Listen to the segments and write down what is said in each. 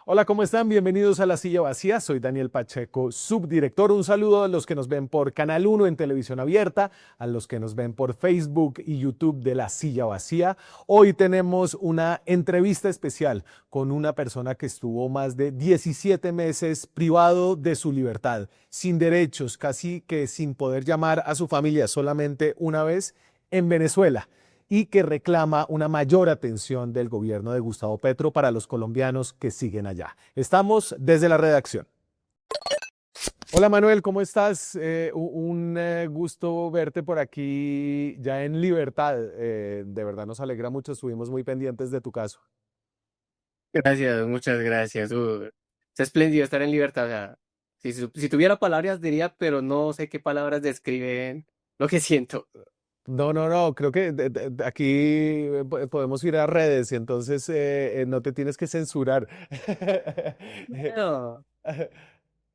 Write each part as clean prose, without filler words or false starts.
Hola, ¿cómo están? Bienvenidos a La Silla Vacía. Soy Daniel Pacheco, subdirector. Un saludo a los que nos ven por Canal 1 en televisión abierta, a los que nos ven por Facebook y YouTube de La Silla Vacía. Hoy tenemos una entrevista especial con una persona que estuvo más de 17 meses privado de su libertad, sin derechos, casi que sin poder llamar a su familia solamente una vez en Venezuela y que reclama una mayor atención del gobierno de Gustavo Petro para los colombianos que siguen allá. Estamos desde la redacción. Hola Manuel, ¿cómo estás? Un gusto verte por aquí ya en libertad. De verdad nos alegra mucho, estuvimos muy pendientes de tu caso. Gracias, muchas gracias. Es espléndido estar en libertad. O sea, si tuviera palabras diría, pero no sé qué palabras describen lo que siento. No, no, no, creo que aquí podemos ir a redes y entonces no te tienes que censurar. No,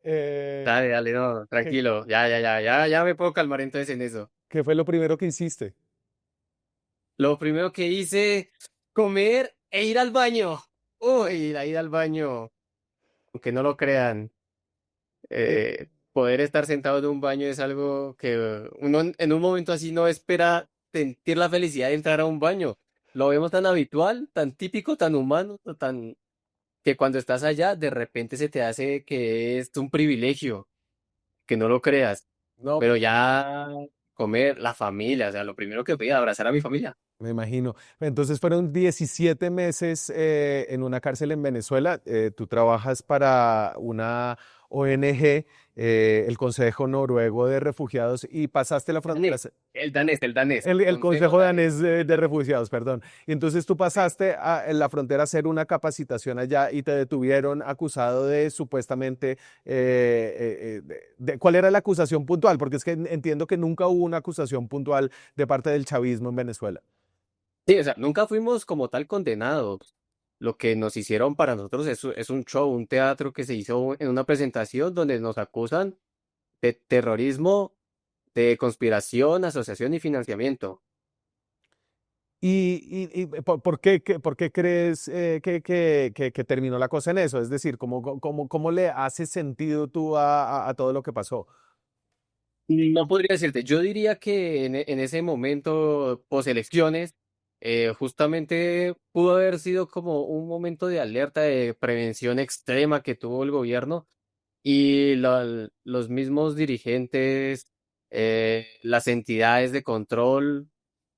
Eh, dale, dale, no, ¿qué, tranquilo. Ya me puedo calmar entonces en eso. qué fue lo primero que hiciste? Lo primero que hice, comer e ir al baño. Uy, la ida al baño, aunque no lo crean. Eh, Poder estar sentado en un baño es algo que uno en un momento así no espera sentir la felicidad de entrar a un baño. Lo vemos tan habitual, tan típico, tan humano, tan que cuando estás allá de repente se te hace que es un privilegio, que no lo creas. no, Pero ya comer, la familia, o sea, lo primero que pedí, abrazar a mi familia. me imagino. Entonces fueron 17 meses en una cárcel en Venezuela. Tú trabajas para una ONG, el Consejo Noruego de Refugiados, y pasaste la frontera. Danés, el danés, El consejo Consejo danés. Danés de Refugiados, perdón. Y entonces tú pasaste en la frontera a hacer una capacitación allá y te detuvieron acusado de supuestamente, ¿cuál era la acusación puntual? Porque es que entiendo que nunca hubo una acusación puntual de parte del chavismo en Venezuela. Sí, o sea, nunca fuimos como tal condenados. Lo que nos hicieron para nosotros es un show, un teatro que se hizo en una presentación donde nos acusan de terrorismo, de conspiración, asociación y financiamiento. ¿Y por qué crees que terminó la cosa en eso? Es decir, ¿cómo le hace sentido tú a todo lo que pasó? No podría decirte, yo diría que en ese momento, poselecciones, justamente pudo haber sido como un momento de alerta, de prevención extrema que tuvo el gobierno y los mismos dirigentes, las entidades de control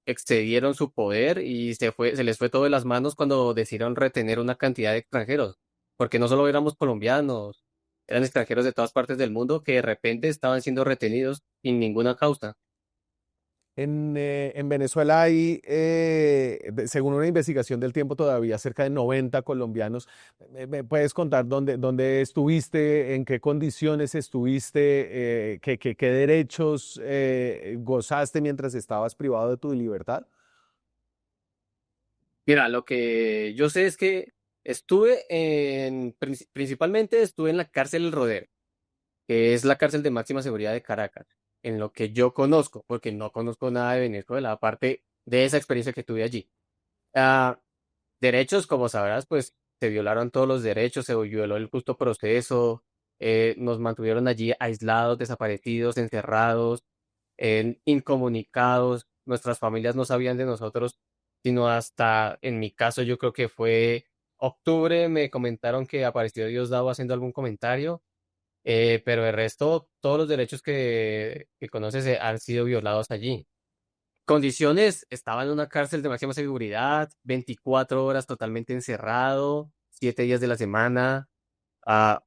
excedieron su poder y se les fue todo de las manos cuando decidieron retener una cantidad de extranjeros, porque no solo éramos colombianos, eran extranjeros de todas partes del mundo que de repente estaban siendo retenidos sin ninguna causa. En Venezuela hay, según una investigación del tiempo, todavía cerca de 90 colombianos. ¿Me puedes contar dónde estuviste, en qué condiciones estuviste, qué derechos gozaste mientras estabas privado de tu libertad? Mira, lo que yo sé es que principalmente estuve en la cárcel El Rodero, que es la cárcel de máxima seguridad de Caracas, en lo que yo conozco, porque no conozco nada de Venezuela, aparte de esa experiencia que tuve allí. Ah, derechos, como sabrás, pues se violaron todos los derechos, se violó el justo proceso, nos mantuvieron allí aislados, desaparecidos, encerrados, incomunicados, nuestras familias no sabían de nosotros, sino hasta, en mi caso, yo creo que fue octubre, me comentaron que apareció Diosdado haciendo algún comentario, pero el resto, todos los derechos que conoces han sido violados allí. Condiciones, estaba en una cárcel de máxima seguridad, 24 horas totalmente encerrado, 7 días de la semana, a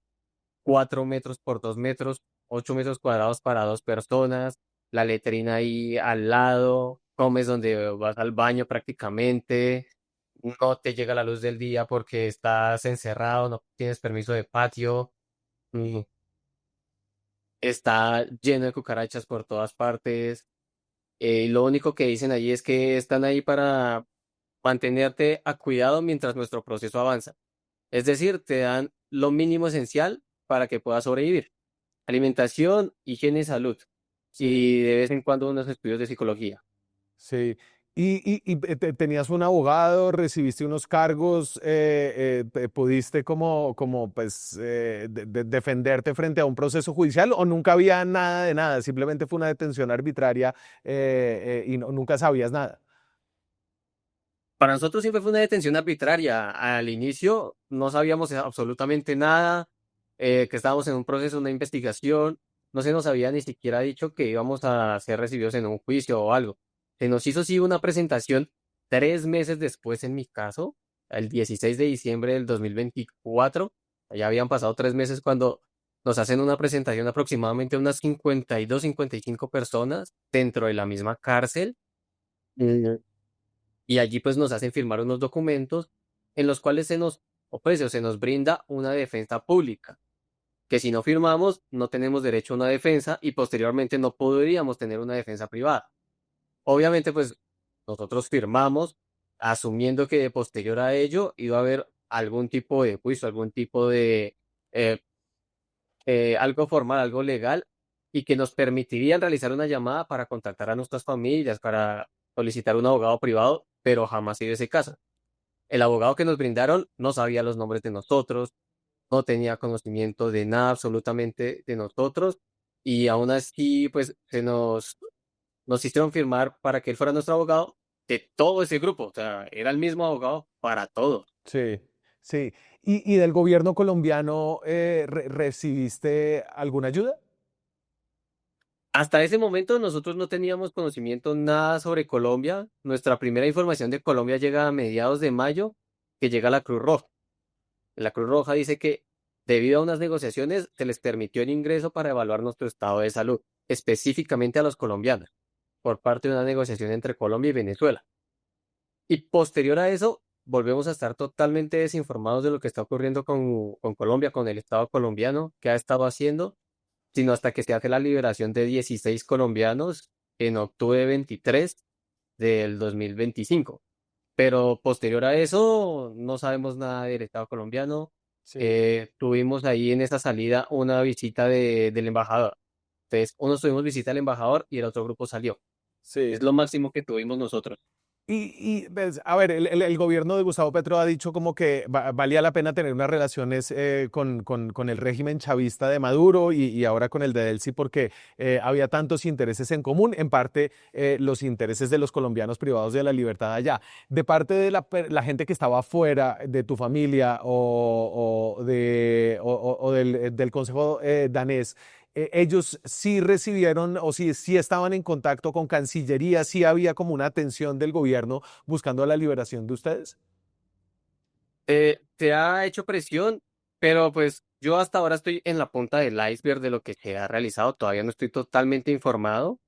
4 metros por 2 metros, 8 metros cuadrados para dos personas, la letrina ahí al lado, comes donde vas al baño prácticamente, no te llega la luz del día porque estás encerrado, no tienes permiso de patio, mm, está lleno de cucarachas por todas partes. Lo único que dicen allí es que están ahí para mantenerte a cuidado mientras nuestro proceso avanza. Es decir, te dan lo mínimo esencial para que puedas sobrevivir. Alimentación, higiene y salud. Sí, Y de vez en cuando unos estudios de psicología. sí. Tenías un abogado, recibiste unos cargos, pudiste como pues defenderte frente a un proceso judicial o nunca había nada de nada, simplemente fue una detención arbitraria y nunca sabías nada. Para nosotros siempre fue una detención arbitraria. Al inicio no sabíamos absolutamente nada, que estábamos en un proceso, una investigación. No se nos había ni siquiera dicho que íbamos a ser recibidos en un juicio o algo. Se nos hizo sí una presentación 3 meses después en mi caso, el 16 de diciembre del 2024. Ya habían pasado 3 meses cuando nos hacen una presentación aproximadamente unas 52, 55 personas dentro de la misma cárcel. Y allí pues nos hacen firmar unos documentos en los cuales se nos ofrece o se nos brinda una defensa pública, que si no firmamos no tenemos derecho a una defensa y posteriormente no podríamos tener una defensa privada. Obviamente pues nosotros firmamos asumiendo que de posterior a ello iba a haber algún tipo de juicio, algún tipo de eh, algo formal, algo legal y que nos permitirían realizar una llamada para contactar a nuestras familias, para solicitar un abogado privado, pero jamás se dio ese caso. El abogado que nos brindaron no sabía los nombres de nosotros, no tenía conocimiento de nada absolutamente de nosotros y aún así pues nos hicieron firmar para que él fuera nuestro abogado de todo ese grupo, o sea, era el mismo abogado para todos. Sí, sí. Y del gobierno colombiano recibiste alguna ayuda? Hasta ese momento nosotros no teníamos conocimiento nada sobre Colombia. Nuestra primera información de Colombia llega a mediados de mayo, que llega la Cruz Roja. La Cruz Roja dice que debido a unas negociaciones se les permitió el ingreso para evaluar nuestro estado de salud, específicamente a los colombianos, por parte de una negociación entre Colombia y Venezuela. Y posterior a eso, volvemos a estar totalmente desinformados de lo que está ocurriendo con Colombia, con el Estado colombiano, qué ha estado haciendo, sino hasta que se hace la liberación de 16 colombianos en octubre 23 del 2025. Pero posterior a eso, no sabemos nada del Estado colombiano. Sí, Tuvimos ahí en esa salida una visita del embajador. Entonces, unos tuvimos visita al embajador y el otro grupo salió. Es sí. lo máximo que tuvimos nosotros. Pues, a ver, el gobierno de Gustavo Petro ha dicho como que valía la pena tener unas relaciones con el régimen chavista de Maduro y ahora con el de Delcy porque había tantos intereses en común, en parte los intereses de los colombianos privados de la libertad allá. De parte de la gente que estaba fuera de tu familia o del Consejo danés, ellos sí recibieron o sí estaban en contacto con Cancillería, sí había como una atención del gobierno buscando la liberación de ustedes. Se ha hecho presión, pero pues yo hasta ahora estoy en la punta del iceberg de lo que se ha realizado. Todavía no estoy totalmente informado.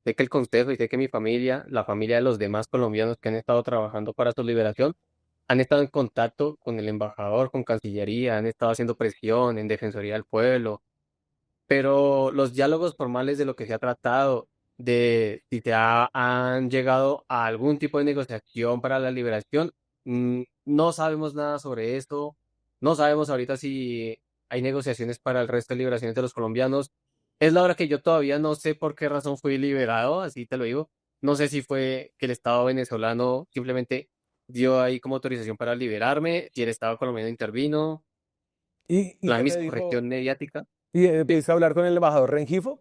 Sé que el Consejo y sé que mi familia, la familia de los demás colombianos que han estado trabajando para su liberación, han estado en contacto con el embajador, con Cancillería, han estado haciendo presión en Defensoría del Pueblo, pero los diálogos formales de lo que se ha tratado, de si han llegado a algún tipo de negociación para la liberación, no sabemos nada sobre esto, no sabemos ahorita si hay negociaciones para el resto de liberaciones de los colombianos. Es la hora que yo todavía no sé por qué razón fui liberado, así te lo digo. No sé si fue que el Estado venezolano simplemente dio ahí como autorización para liberarme, si el Estado colombiano intervino, Y la qué te misma dijo? corrección mediática. ¿Y Sí. pudiste hablar con el embajador Rengifo?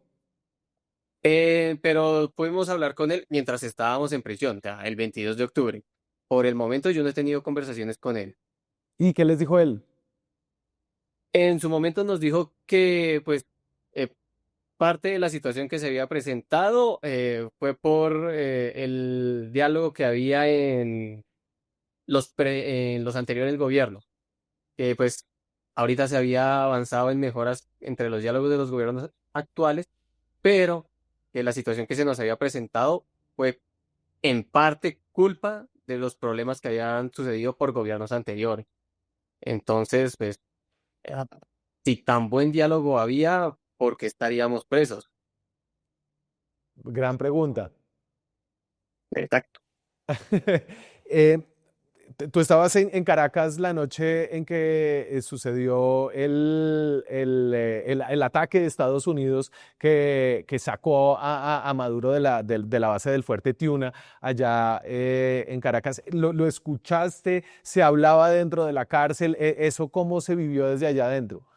Pero pudimos hablar con él mientras estábamos en prisión, o sea, el 22 de octubre. Por el momento yo no he tenido conversaciones con él. ¿Y qué les dijo él? En su momento nos dijo que, pues, eh, parte de la situación que se había presentado fue por el diálogo que había en en los anteriores gobiernos, que pues ahorita se había avanzado en mejoras entre los diálogos de los gobiernos actuales, pero que la situación que se nos había presentado fue en parte culpa de los problemas que habían sucedido por gobiernos anteriores. Entonces, pues, eh, si tan buen diálogo había, ¿por qué estaríamos presos? Gran pregunta. Exacto. Eh, Tú estabas en Caracas la noche en que sucedió el ataque de Estados Unidos que sacó a Maduro de la base del Fuerte Tiuna allá en Caracas. Lo escuchaste? ¿Se hablaba dentro de la cárcel? ¿Eso cómo se vivió desde allá adentro?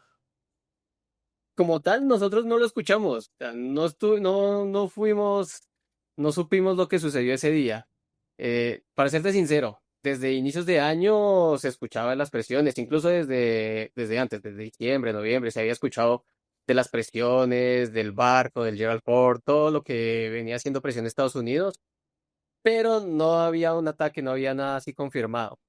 Como tal, nosotros no lo escuchamos, o sea, no fuimos, no supimos lo que sucedió ese día. Para serte sincero, desde inicios de año se escuchaban las presiones, incluso desde antes, desde diciembre, noviembre, se había escuchado de las presiones, del barco, del Gerald Ford, todo lo que venía haciendo presión de Estados Unidos, pero no había un ataque, no había nada así confirmado.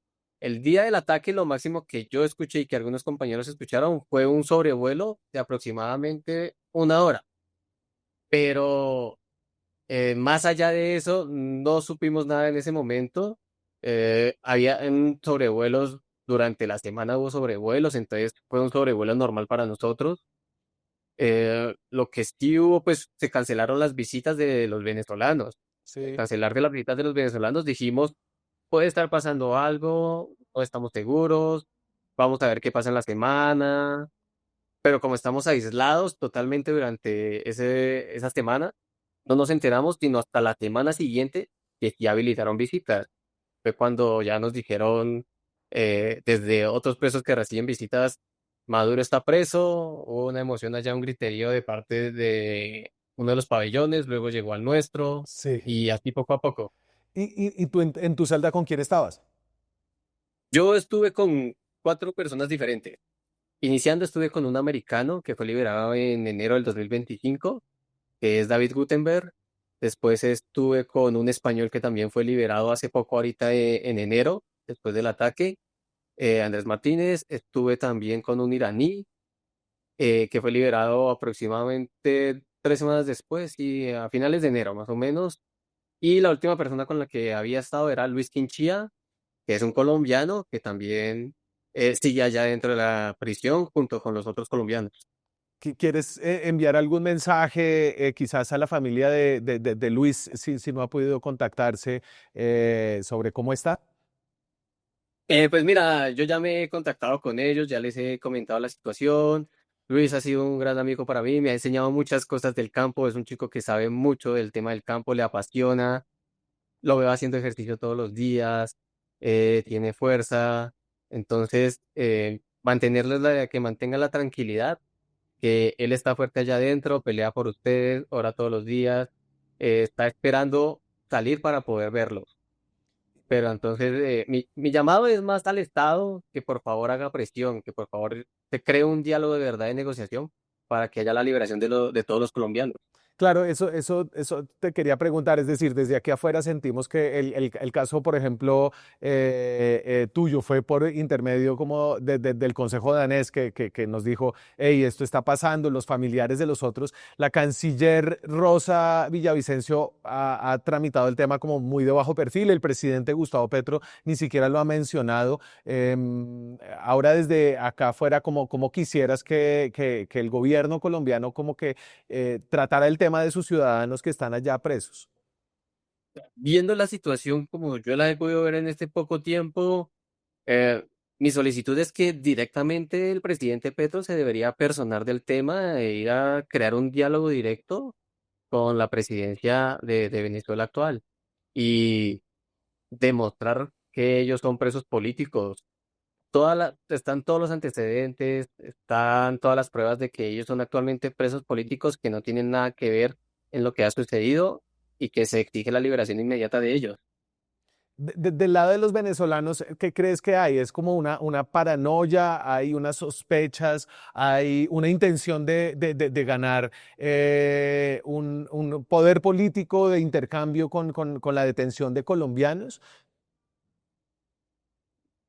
El día del ataque, lo máximo que yo escuché y que algunos compañeros escucharon fue un sobrevuelo de aproximadamente 1 hora. Pero más allá de eso, no supimos nada en ese momento. Había sobrevuelos durante la semana, hubo sobrevuelos, entonces fue un sobrevuelo normal para nosotros. Lo que sí hubo, pues se cancelaron las visitas de los venezolanos. Sí. Cancelar de las visitas de los venezolanos, dijimos, puede estar pasando algo, no estamos seguros, vamos a ver qué pasa en la semana, pero como estamos aislados totalmente durante esa semana, no nos enteramos sino hasta la semana siguiente que ya habilitaron visitas. Fue cuando ya nos dijeron desde otros presos que reciben visitas, Maduro está preso, hubo una emoción allá, un griterío de parte de uno de los pabellones, luego llegó al nuestro Sí. y así poco a poco. ¿Y tú en tu celda con quién estabas? Yo estuve con 4 personas diferentes. Iniciando estuve con un americano que fue liberado en enero del 2025, que es David Gutenberg. Después estuve con un español que también fue liberado hace poco, ahorita en enero, después del ataque, Andrés Martínez. Estuve también con un iraní que fue liberado aproximadamente 3 semanas después, y a finales de enero más o menos. Y la última persona con la que había estado era Luis Quinchía, que es un colombiano que también sigue allá dentro de la prisión junto con los otros colombianos. ¿Quieres enviar algún mensaje quizás a la familia de Luis si no ha podido contactarse sobre cómo está? Pues mira, yo ya me he contactado con ellos, ya les he comentado la situación. Luis ha sido un gran amigo para mí, me ha enseñado muchas cosas del campo, es un chico que sabe mucho del tema del campo, le apasiona, lo veo haciendo ejercicio todos los días, tiene fuerza. Entonces, mantenerles que mantenga la tranquilidad, que él está fuerte allá adentro, pelea por ustedes, ora todos los días, está esperando salir para poder verlo. Pero entonces, mi llamado es más al Estado que por favor haga presión, que por favor se cree un diálogo de verdad de negociación para que haya la liberación de todos los colombianos. Claro, eso te quería preguntar, es decir, desde aquí afuera sentimos que el caso, por ejemplo, tuyo fue por intermedio como del Consejo Danés que nos dijo, hey, esto está pasando, los familiares de los otros. La canciller Rosa Villavicencio ha tramitado el tema como muy de bajo perfil, el presidente Gustavo Petro ni siquiera lo ha mencionado. Ahora desde acá afuera, como quisieras que el gobierno colombiano como que tratar el tema de sus ciudadanos que están allá presos. Viendo la situación como yo la he podido ver en este poco tiempo, eh, mi solicitud es que directamente el presidente Petro se debería personar del tema e ir a crear un diálogo directo con la presidencia de Venezuela actual y demostrar que ellos son presos políticos. Están todos los antecedentes, están todas las pruebas de que ellos son actualmente presos políticos que no tienen nada que ver en lo que ha sucedido y que se exige la liberación inmediata de ellos. Del lado de los venezolanos, ¿qué crees que hay? ¿Es como una paranoia? ¿Hay unas sospechas? ¿Hay una intención de ganar un poder político de intercambio con la detención de colombianos?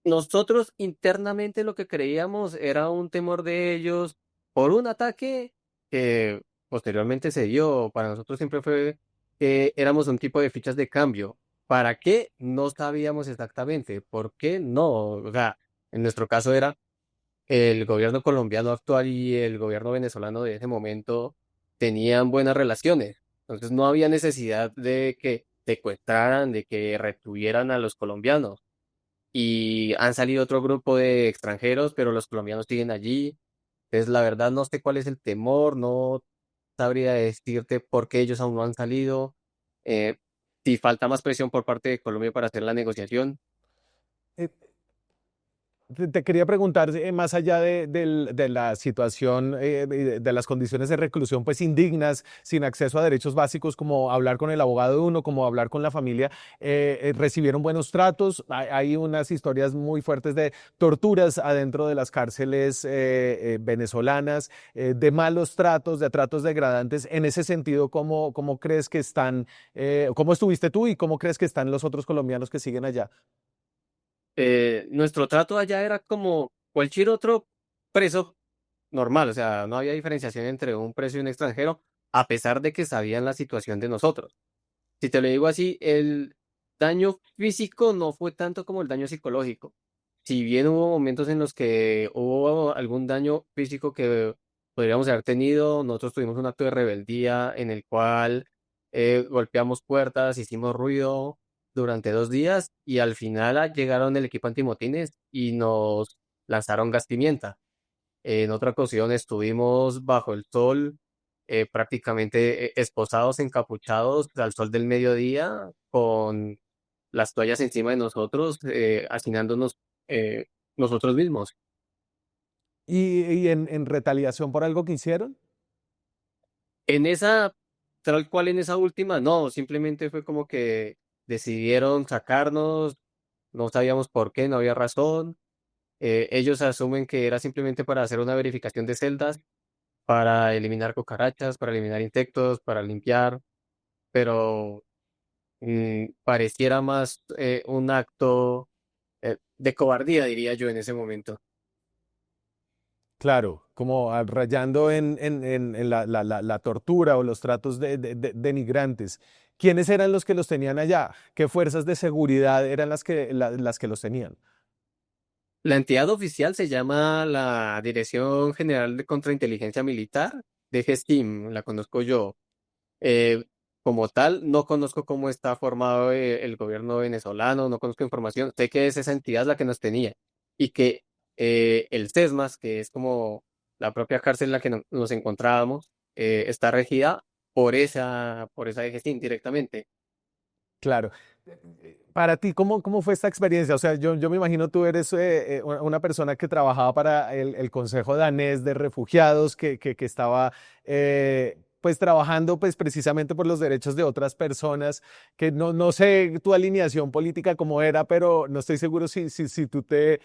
Nosotros internamente lo que creíamos era un temor de ellos por un ataque que posteriormente se dio. Para nosotros siempre fue que éramos un tipo de fichas de cambio. ¿Para qué? No sabíamos exactamente. ¿Por qué? No. O sea, en nuestro caso era el gobierno colombiano actual y el gobierno venezolano de ese momento tenían buenas relaciones. Entonces no había necesidad de que secuestraran, de que retuvieran a los colombianos. y han salido otro grupo de extranjeros, pero los colombianos siguen allí. Entonces, la verdad, no sé cuál es el temor, no sabría decirte por qué ellos aún no han salido, eh, si falta más presión por parte de Colombia para hacer la negociación. Eh, te quería preguntar, más allá de la situación, de las condiciones de reclusión, pues indignas, sin acceso a derechos básicos, como hablar con el abogado de uno, como hablar con la familia, ¿recibieron buenos tratos? Hay unas historias muy fuertes de torturas adentro de las cárceles venezolanas, de malos tratos, de tratos degradantes. En ese sentido, ¿cómo crees que están, cómo estuviste tú y cómo crees que están los otros colombianos que siguen allá? Nuestro trato allá era como cualquier otro preso normal, o sea, no había diferenciación entre un preso y un extranjero, a pesar de que sabían la situación de nosotros. Si te lo digo así, el daño físico no fue tanto como el daño psicológico. Si bien hubo momentos en los que hubo algún daño físico que podríamos haber tenido, nosotros tuvimos un acto de rebeldía en el cual golpeamos puertas, hicimos ruido durante 2 días y al final llegaron el equipo antimotines y nos lanzaron gas pimienta. En otra ocasión estuvimos bajo el sol, prácticamente esposados, encapuchados al sol del mediodía, con las toallas encima de nosotros, hacinándonos nosotros mismos. ¿Y en retaliación por algo que hicieron? En esa, tal cual en esa última, no, simplemente fue como que decidieron sacarnos, no sabíamos por qué, no había razón. Ellos asumen que era simplemente para hacer una verificación de celdas, para eliminar cucarachas, para eliminar insectos, para limpiar, pero pareciera más un acto de cobardía, diría yo, en ese momento. Claro, como rayando en la tortura o los tratos denigrantes. ¿Quiénes eran los que los tenían allá? ¿Qué fuerzas de seguridad eran las que los tenían? La entidad oficial se llama la Dirección General de Contrainteligencia Militar de GESTIM, la conozco yo. Eh, Como tal, no conozco cómo está formado el gobierno venezolano, no conozco información. Sé que es esa entidad la que nos tenía y que el CESMAS, que es como la propia cárcel en la que nos encontrábamos, está regida por esa DGCIN directamente. Claro. Para ti, ¿cómo fue esta experiencia? O sea, yo me imagino tú eres una persona que trabajaba para el Consejo Danés de Refugiados, que estaba pues trabajando pues precisamente por los derechos de otras personas, que no sé tu alineación política cómo era, pero no estoy seguro si tú te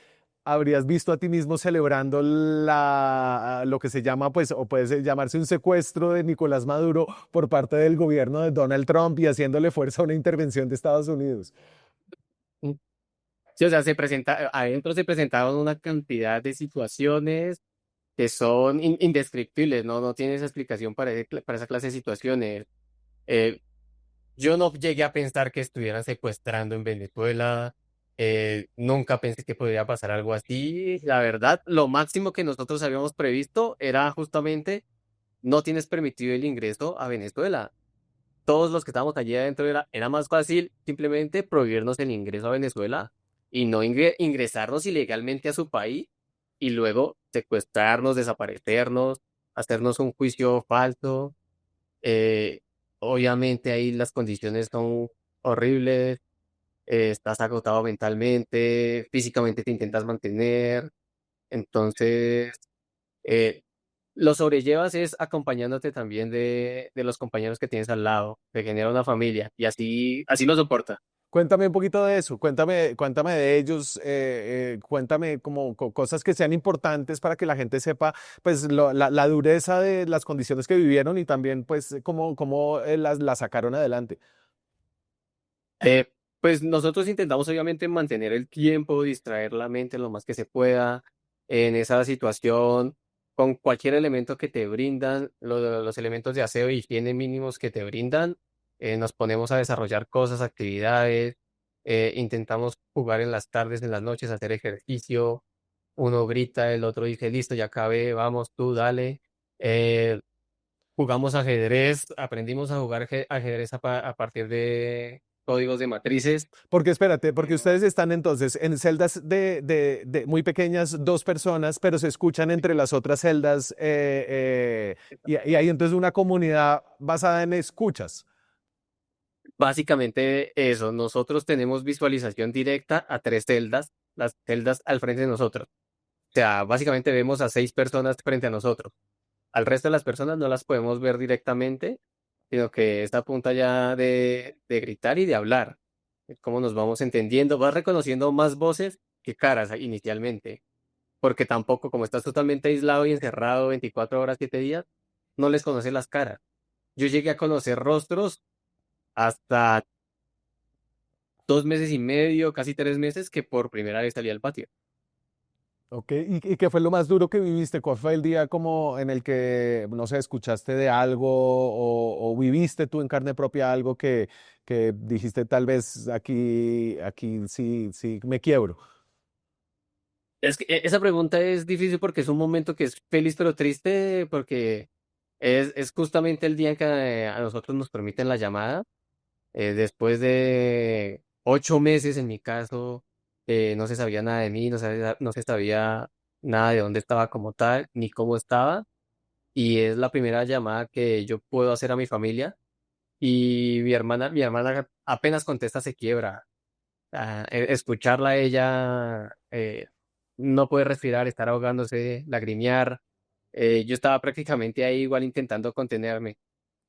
habrías visto a ti mismo celebrando lo que se llama, pues, o puede llamarse un secuestro de Nicolás Maduro por parte del gobierno de Donald Trump y haciéndole fuerza a una intervención de Estados Unidos. Mm. Sí, o sea, adentro se presentaban una cantidad de situaciones que son indescriptibles, ¿no? No tienes explicación para esa clase de situaciones. Eh, Yo no llegué a pensar que estuvieran secuestrando en Venezuela. Nunca pensé que podría pasar algo así. La verdad, lo máximo que nosotros habíamos previsto era justamente no tienes permitido el ingreso a Venezuela. Todos los que estábamos allí adentro era más fácil simplemente prohibirnos el ingreso a Venezuela y no ingresarnos ilegalmente a su país y luego secuestrarnos, desaparecernos, hacernos un juicio falso. eh, Obviamente ahí las condiciones son horribles, estás agotado mentalmente, físicamente te intentas mantener, entonces eh, lo sobrellevas es acompañándote también de los compañeros que tienes al lado, te genera una familia y así lo soporta. Cuéntame un poquito de eso, cuéntame de ellos, cuéntame como cosas que sean importantes para que la gente sepa pues la dureza de las condiciones que vivieron y también pues cómo las sacaron adelante. Pues nosotros intentamos obviamente mantener el tiempo, distraer la mente lo más que se pueda en esa situación, con cualquier elemento que te brindan, los elementos de aseo y higiene mínimos que te brindan, nos ponemos a desarrollar cosas, actividades, intentamos jugar en las tardes, en las noches, hacer ejercicio, uno grita, el otro dice, listo, ya acabé, vamos, tú dale. Jugamos ajedrez, aprendimos a jugar ajedrez a partir códigos de matrices. Porque espérate, porque ustedes están entonces en celdas de muy pequeñas, dos personas, pero se escuchan entre las otras celdas y hay entonces una comunidad basada en escuchas. Básicamente eso, nosotros tenemos visualización directa a tres celdas, las celdas al frente de nosotros. O sea, básicamente vemos a seis personas frente a nosotros. Al resto de las personas no las podemos ver directamente, sino que está a punta ya de gritar y de hablar. Es como nos vamos entendiendo, vas reconociendo más voces que caras inicialmente, porque tampoco, como estás totalmente aislado y encerrado 24 horas, 7 días, no les conoces las caras. Yo llegué a conocer rostros hasta 2 meses y medio, casi 3 meses, que por primera vez salí al patio. Ok, ¿y qué fue lo más duro que viviste? ¿Cuál fue el día como en el que, no sé, escuchaste de algo o viviste tú en carne propia algo que dijiste tal vez aquí sí, sí me quiebro? Es que esa pregunta es difícil porque es un momento que es feliz pero triste, porque es justamente el día en que a nosotros nos permiten la llamada. Después de 8 meses, en mi caso, no se sabía nada de mí, no se sabía nada de dónde estaba como tal, ni cómo estaba. Y es la primera llamada que yo puedo hacer a mi familia. Y mi hermana apenas contesta, se quiebra. Escucharla a ella, no puede respirar, estar ahogándose, lagrimear. Yo estaba prácticamente ahí igual intentando contenerme,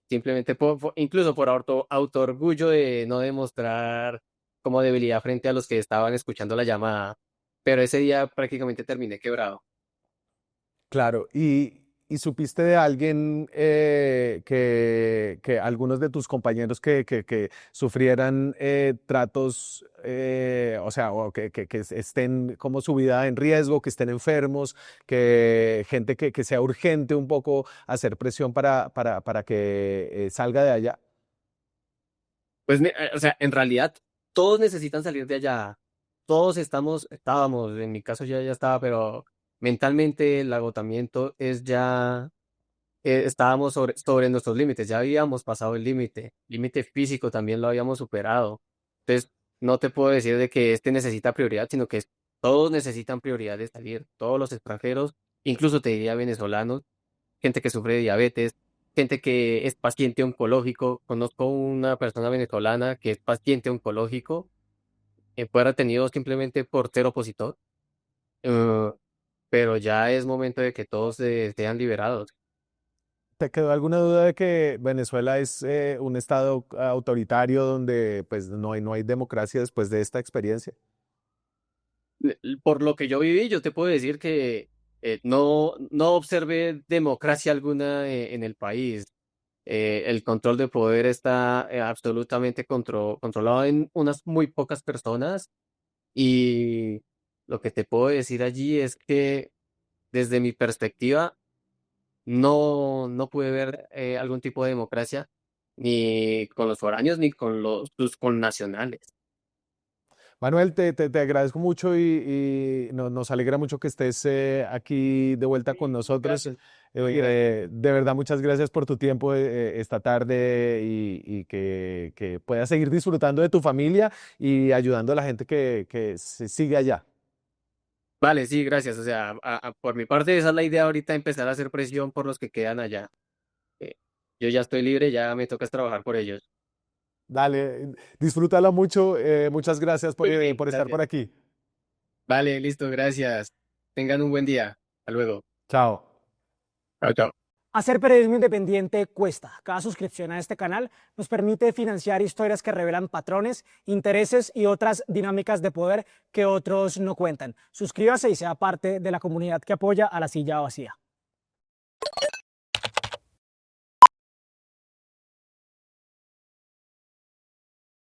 simplemente incluso por autoorgullo de no demostrar como debilidad frente a los que estaban escuchando la llamada. Pero ese día prácticamente terminé quebrado. Claro, y supiste de alguien que algunos de tus compañeros que sufrieran tratos, o sea, o que estén como su vida en riesgo, que estén enfermos, que gente que sea urgente un poco hacer presión para que salga de allá. Pues, o sea, en realidad todos necesitan salir de allá. Todos estábamos, en mi caso ya estaba, pero mentalmente el agotamiento es ya, estábamos sobre nuestros límites, ya habíamos pasado el límite físico también lo habíamos superado. Entonces, no te puedo decir de que este necesita prioridad, sino que todos necesitan prioridad de salir, todos los extranjeros, incluso te diría venezolanos, gente que sufre de diabetes, gente que es paciente oncológico. Conozco una persona venezolana que es paciente oncológico, fue retenido simplemente por ser opositor, eh, pero ya es momento de que todos sean liberados. ¿Te quedó alguna duda de que Venezuela es un estado autoritario donde pues no hay democracia después de esta experiencia? Por lo que yo viví, yo te puedo decir que no observé democracia alguna en el país. El control de poder está absolutamente controlado en unas muy pocas personas. Y lo que te puedo decir allí es que desde mi perspectiva no pude ver algún tipo de democracia ni con los foráneos ni con sus connacionales. Manuel, te agradezco mucho y nos alegra mucho que estés aquí de vuelta con Sí, nosotros. gracias. Gracias. De verdad, muchas gracias por tu tiempo esta tarde y que puedas seguir disfrutando de tu familia y ayudando a la gente que se sigue allá. Vale, sí, gracias. O sea, por mi parte, esa es la idea ahorita, empezar a hacer presión por los que quedan allá. Eh, yo ya estoy libre, ya me toca es trabajar por ellos. Dale, disfrútalo mucho. Muchas gracias Muy bien, por estar por gracias. aquí. Vale, listo, gracias. Tengan un buen día. Hasta luego. Chao. Chao, chao. Hacer periodismo independiente cuesta. Cada suscripción a este canal nos permite financiar historias que revelan patrones, intereses y otras dinámicas de poder que otros no cuentan. Suscríbase y sea parte de la comunidad que apoya a La Silla Vacía.